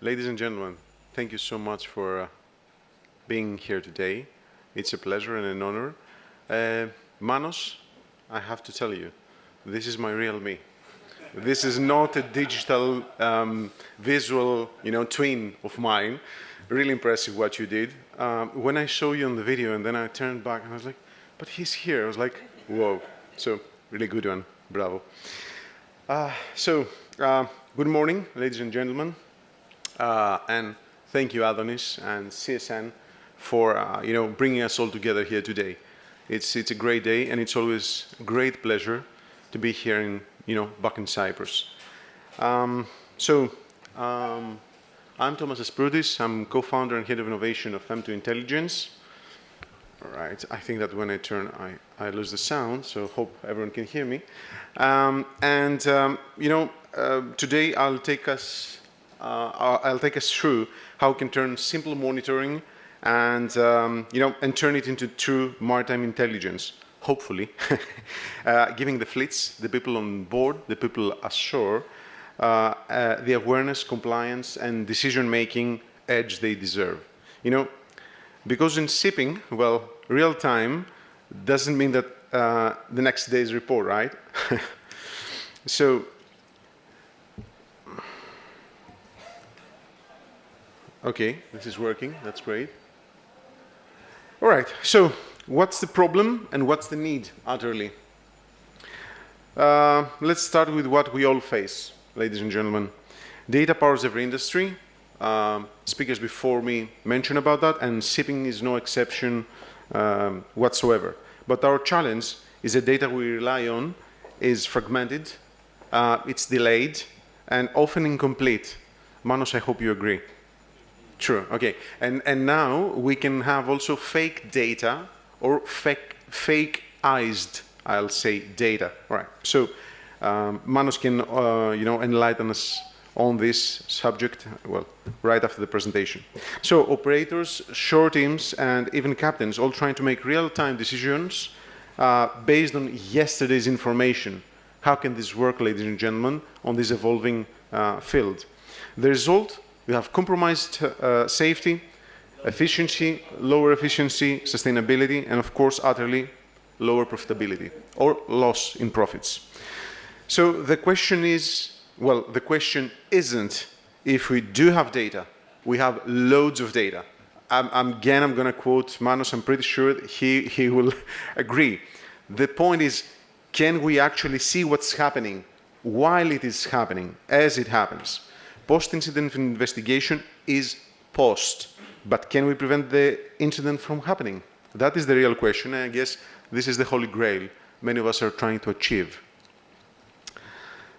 Ladies and gentlemen, thank you so much for being here today. It's a pleasure and an honor. Manos, I have to tell you, this is my real me. This is not a digital, visual, twin of mine. Really impressive what you did. When I saw you on the video and then I turned back and I was like, but he's here. I was like, whoa. So, really good one. Bravo. Good morning, ladies and gentlemen. And thank you, Adonis and CSN, for bringing us all together here today. It's a great day, and it's always a great pleasure to be here in back in Cyprus. I'm Thomas Asproudis. I'm co-founder and head of innovation of M2 Intelligence. All right. I think that when I turn, I lose the sound, so hope everyone can hear me. Today I'll take us through how we can turn simple monitoring and turn it into true maritime intelligence. Hopefully, giving the fleets, the people on board, the people ashore, the awareness, compliance, and decision-making edge they deserve. Because in shipping, well, real time doesn't mean that the next day's report, right? Okay, this is working. That's great. All right. So, what's the problem and what's the need, utterly? Let's start with what we all face, ladies and gentlemen. Data powers every industry. Speakers before me mentioned about that, and shipping is no exception whatsoever. But our challenge is the data we rely on is fragmented, it's delayed, and often incomplete. Manos, I hope you agree. True, okay. And now we can have also fake data or fake-ized, I'll say, data. All right, so Manos can, enlighten us on this subject, well, right after the presentation. So operators, shore teams, and even captains all trying to make real-time decisions based on yesterday's information. How can this work, ladies and gentlemen, on this evolving field? The result, we have compromised safety, efficiency, lower efficiency, sustainability, and of course, utterly lower profitability or loss in profits. So the question is, well, the question isn't if we do have data. We have loads of data. I'm going to quote Manos. I'm pretty sure he will agree. The point is, can we actually see what's happening while it is happening, as it happens? Post-incident investigation is post, but can we prevent the incident from happening? That is the real question, and I guess this is the holy grail many of us are trying to achieve.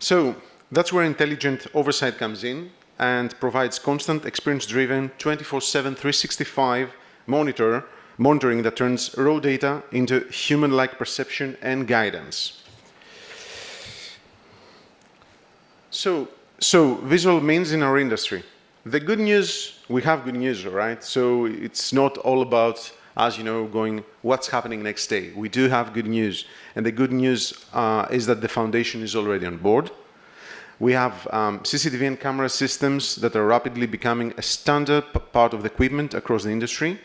So that's where intelligent oversight comes in and provides constant, experience-driven, 24/7, 365 monitoring that turns raw data into human-like perception and guidance. So visual means in our industry. The good news, we have good news, all right? So it's not all about, as going, what's happening next day. We do have good news. And the good news is that the foundation is already on board. We have CCTV and camera systems that are rapidly becoming a standard part of the equipment across the industry.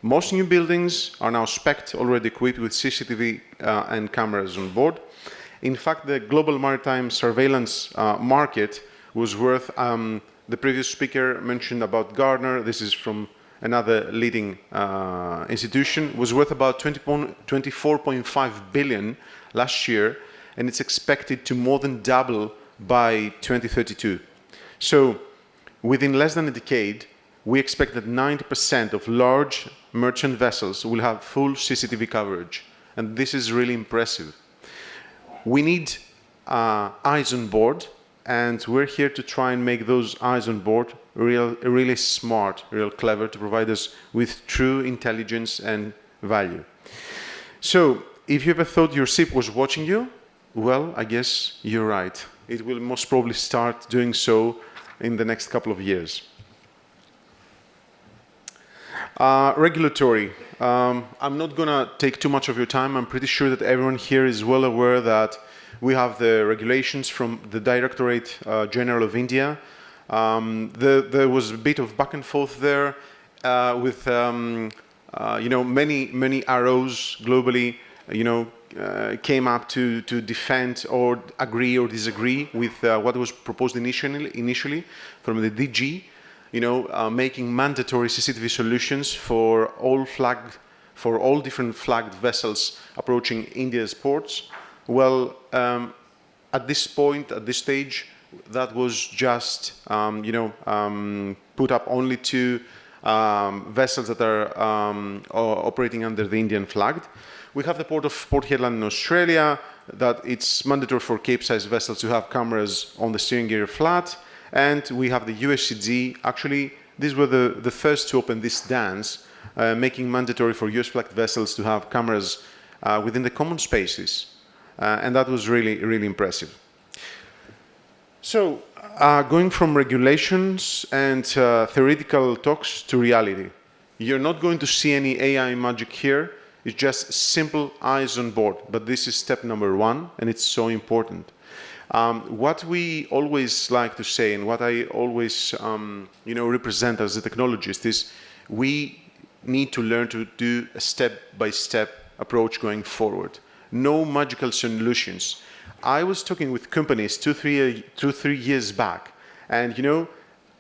Most new buildings are now spec'd, already equipped with CCTV and cameras on board. In fact, the global maritime surveillance market was worth, the previous speaker mentioned about Gartner, this is from another leading institution, was worth about 24.5 billion last year, and it's expected to more than double by 2032. So within less than a decade, we expect that 90% of large merchant vessels will have full CCTV coverage, and this is really impressive. We need eyes on board, and we're here to try and make those eyes on board really smart, real clever, to provide us with true intelligence and value. So, if you ever thought your ship was watching you, well, I guess you're right. It will most probably start doing so in the next couple of years. Regulatory. I'm not going to take too much of your time. I'm pretty sure that everyone here is well aware that we have the regulations from the Directorate General of India There was a bit of back and forth there with many ROs globally, came up to defend or agree or disagree with what was proposed initially from the DG, making mandatory CCTV solutions for all different flagged vessels approaching India's ports. Well, at this point, at this stage, that was just put up only to vessels that are operating under the Indian flag. We have the port of Port Hedland in Australia, that it's mandatory for Cape-sized vessels to have cameras on the steering gear flat. And we have the USCG. Actually, these were the first to open this dance, making mandatory for US flagged vessels to have cameras within the common spaces. And that was really, really impressive. So, going from regulations and theoretical talks to reality. You're not going to see any AI magic here. It's just simple eyes on board. But this is step number one, and it's so important. What we always like to say, and what I always represent as a technologist, is we need to learn to do a step-by-step approach going forward. No magical solutions. I was talking with companies two, three years back, and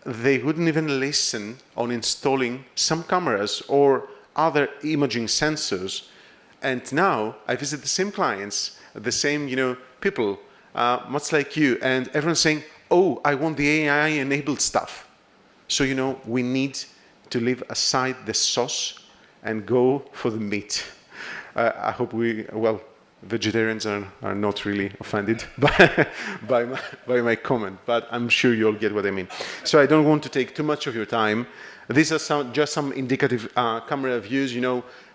they wouldn't even listen on installing some cameras or other imaging sensors. And now I visit the same clients, the same people, much like you, and everyone's saying, "Oh, I want the AI-enabled stuff." So we need to leave aside the sauce and go for the meat. I hope vegetarians are not really offended by my comment, but I'm sure you'll get what I mean. So I don't want to take too much of your time. These are just some indicative camera views.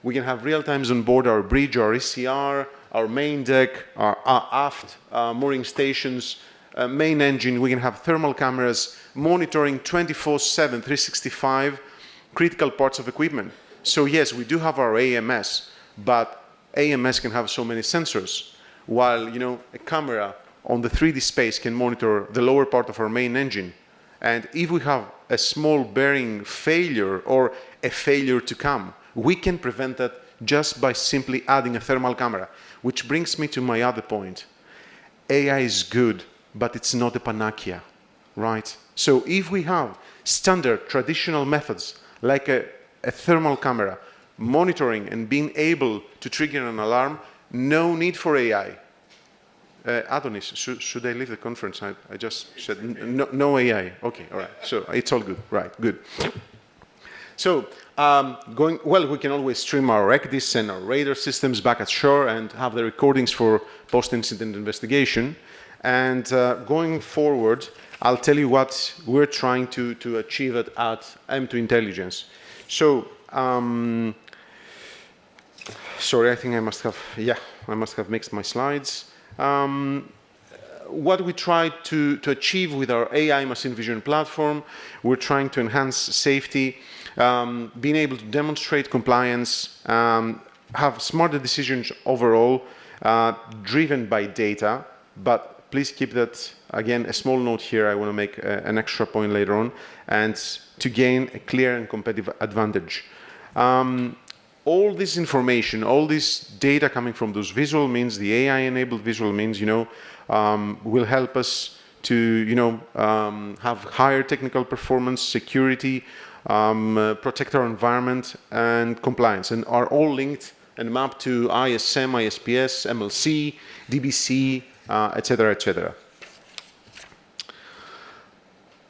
We can have real times on board our bridge, our ECR, our main deck, our aft mooring stations, main engine. We can have thermal cameras monitoring 24/7, 365 critical parts of equipment. So yes, we do have our AMS, but AMS can have so many sensors, while a camera on the 3D space can monitor the lower part of our main engine. And if we have a small bearing failure or a failure to come, we can prevent that just by simply adding a thermal camera. Which brings me to my other point. AI is good, but it's not a panacea, right? So if we have standard traditional methods like a thermal camera, monitoring and being able to trigger an alarm, no need for AI. Adonis, should I leave the conference? I just said no AI. Okay, all right. So it's all good. Right, good. So we can always stream our ECDIS and our radar systems back at shore and have the recordings for post-incident investigation. And going forward, I'll tell you what we're trying to achieve at M2 Intelligence. So, sorry, I think I must have mixed my slides. What we try to achieve with our AI machine vision platform, we're trying to enhance safety, being able to demonstrate compliance, have smarter decisions overall, driven by data. But please keep that, again, a small note here. I want to make an extra point later on, and to gain a clear and competitive advantage. All this information, all this data coming from those visual means, the AI-enabled visual means, will help us to, have higher technical performance, security, protect our environment, and compliance, and are all linked and mapped to ISM, ISPS, MLC, DBC, etc., etc.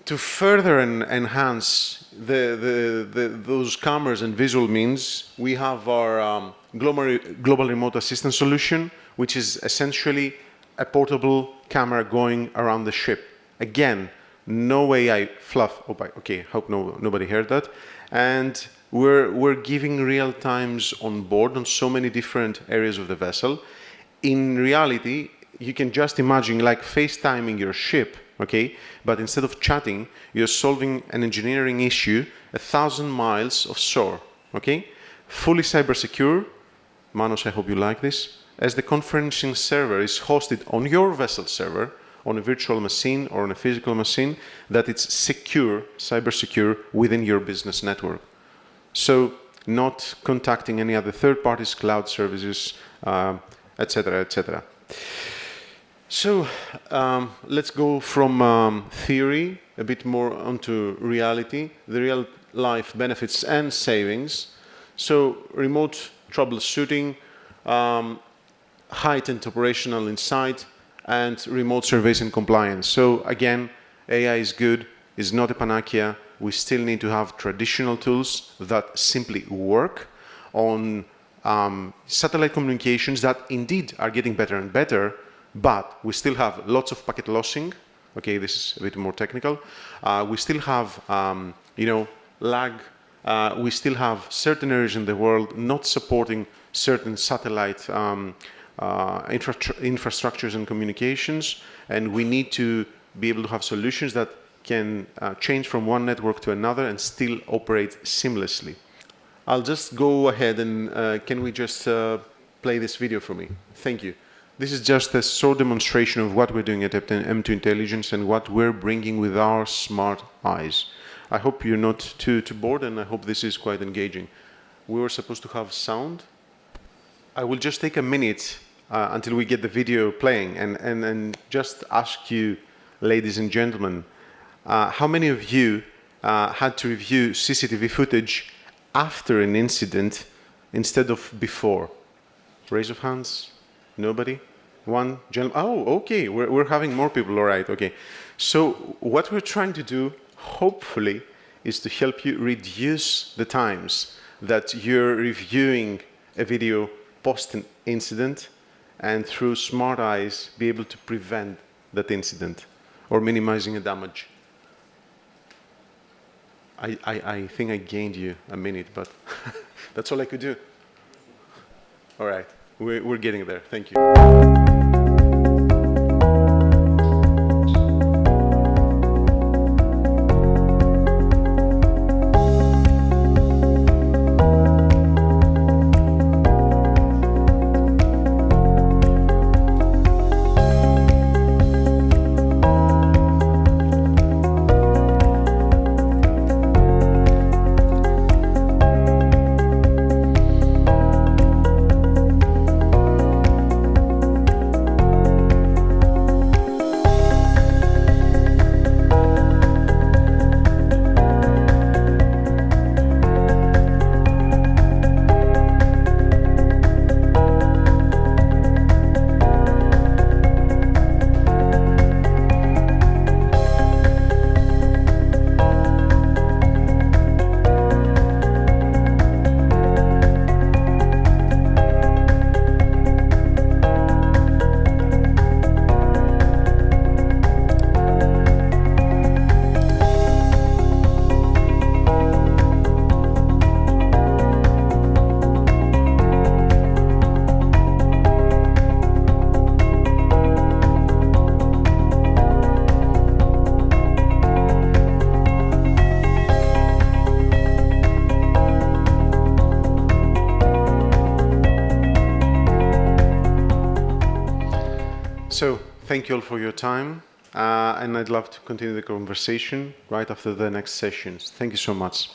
To further enhance those cameras and visual means, we have our global remote assistance solution, which is essentially a portable camera going around the ship. Again, no AI fluff. Oh, okay, hope nobody heard that. And we're giving real times on board on so many different areas of the vessel. In reality, you can just imagine like FaceTiming your ship. Okay, but instead of chatting, you're solving an engineering issue 1,000 miles offshore. Okay, fully cyber secure. Manos, I hope you like this. As the conferencing server is hosted on your vessel server on a virtual machine or on a physical machine, that it's secure, cyber secure within your business network. So not contacting any other third parties, cloud services, etc., etc. So let's go from theory a bit more onto reality, the real life benefits and savings. So remote troubleshooting, heightened operational insight, and remote surveys and compliance. So again, AI is good, is not a panacea. We still need to have traditional tools that simply work on satellite communications that indeed are getting better and better, but we still have lots of packet lossing. Okay, this is a bit more technical. We still have, lag. We still have certain areas in the world not supporting certain satellite infrastructures and communications, and we need to be able to have solutions that can change from one network to another and still operate seamlessly. I'll just go ahead and can we just play this video for me? Thank you. This is just a short demonstration of what we're doing at M2 Intelligence and what we're bringing with our smart eyes. I hope you're not too bored, and I hope this is quite engaging. We were supposed to have sound. I will just take a minute until we get the video playing and just ask you, ladies and gentlemen, how many of you had to review CCTV footage after an incident instead of before? Raise of hands. Nobody? One gentleman? Oh, okay. We're having more people. All right. Okay. So what we're trying to do, hopefully, is to help you reduce the times that you're reviewing a video post an incident, and through smart eyes be able to prevent that incident or minimizing the damage. I think I gained you a minute, but that's all I could do. All right, we're getting there. Thank you. So, thank you all for your time, and I'd love to continue the conversation right after the next sessions. Thank you so much.